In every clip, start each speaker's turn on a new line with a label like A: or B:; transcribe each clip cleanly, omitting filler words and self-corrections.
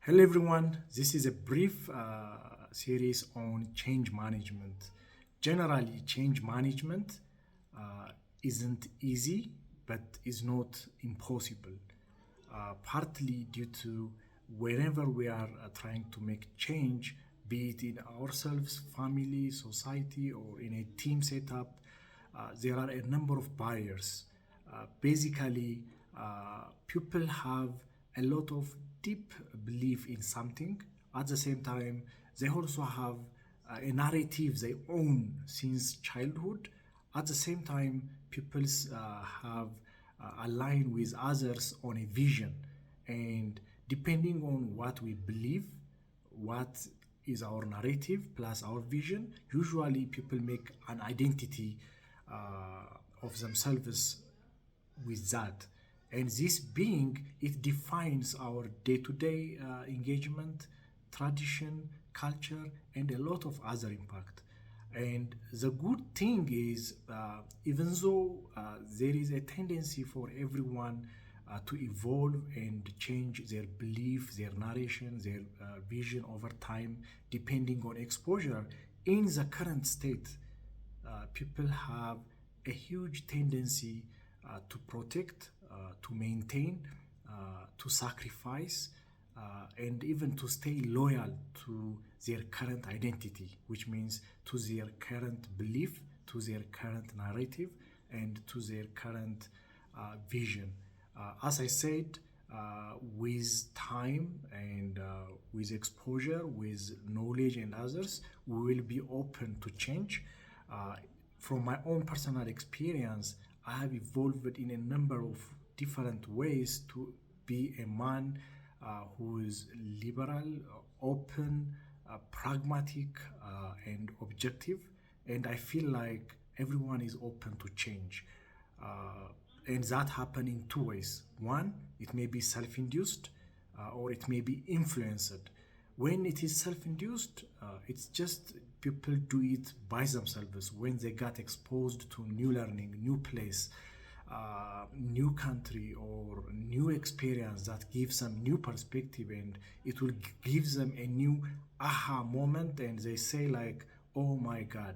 A: Hello, everyone. This is a brief series on change management. Generally, change management isn't easy, but is not impossible. Partly due to whenever we are trying to make change, be it in ourselves, family, society, or in a team setup, there are a number of barriers. Basically, people have a lot of deep belief in something. At the same time, they also have a narrative they own since childhood. At the same time, people have aligned with others on a vision, and depending on what we believe, what is our narrative plus our vision, usually people make an identity of themselves with that. And this being, it defines our day-to-day engagement, tradition, culture, and a lot of other impact. And the good thing is, even though there is a tendency for everyone to evolve and change their belief, their narration, their vision over time, depending on exposure, in the current state, people have a huge tendency to protect, to maintain, to sacrifice, and even to stay loyal to their current identity, which means to their current belief, to their current narrative, and to their current vision. As I said, with time and with exposure, with knowledge and others, we will be open to change. Uh, from my own personal experience, I have evolved in a number of different ways to be a man who is liberal, open, pragmatic, and objective. And I feel like everyone is open to change. And that happen in two ways. One, it may be self-induced, or it may be influenced. When it is self-induced, it's just people do it by themselves when they got exposed to new learning, new place, new country, or new experience that gives them new perspective, and it will give them a new aha moment, and they say like, oh my god,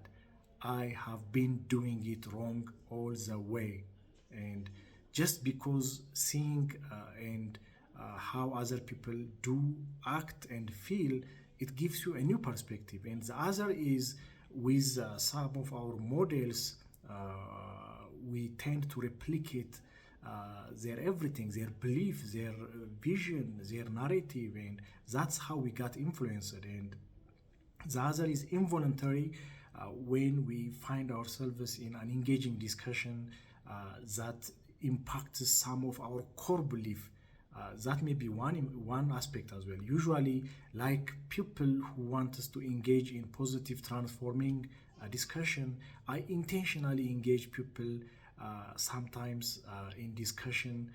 A: I have been doing it wrong all the way. And just because seeing and how other people do act and feel, it gives you a new perspective. And the other is with some of our models, we tend to replicate their everything, their belief, their vision, their narrative, and that's how we got influenced. And the other is involuntary, when we find ourselves in an engaging discussion that impacts some of our core belief. That may be one aspect as well. Usually, like people who want us to engage in positive transforming discussion, I intentionally engage people sometimes in discussion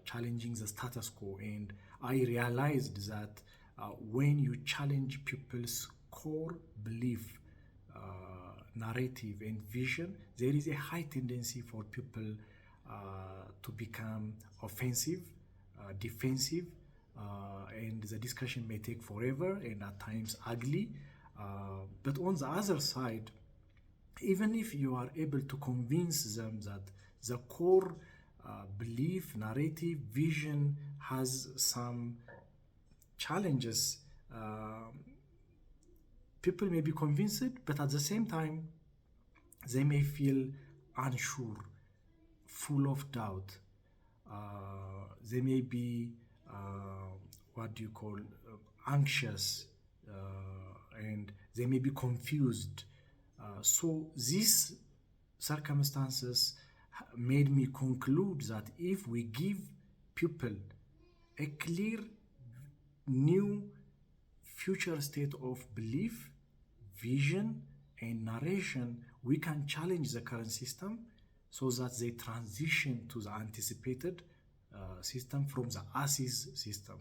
A: challenging the status quo, and I realized that when you challenge people's core belief, narrative, and vision, there is a high tendency for people to become offensive, defensive, and the discussion may take forever and at times ugly. But on the other side, even if you are able to convince them that the core belief, narrative, vision has some challenges, people may be convinced, but at the same time, they may feel unsure, full of doubt. They may be, what do you call, anxious, and they may be confused. So these circumstances made me conclude that if we give people a clear new future state of belief, vision, and narration, we can challenge the current system so that they transition to the anticipated system from the as-is system.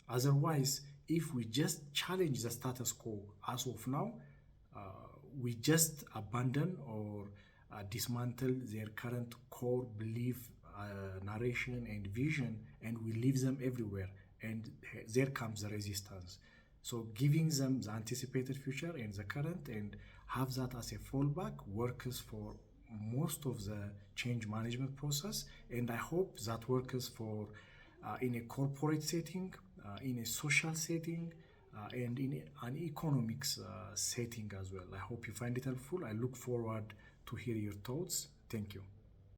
A: Otherwise, if we just challenge the status quo as of now, uh, we just abandon or dismantle their current core belief, narration, and vision, and we leave them everywhere. and there comes the resistance. So giving them the anticipated future and the current and have that as a fallback works for most of the change management process, and I hope that works for in a corporate setting, in a social setting, and in an economics setting as well. I hope you find it helpful. I look forward to hear your thoughts. Thank you.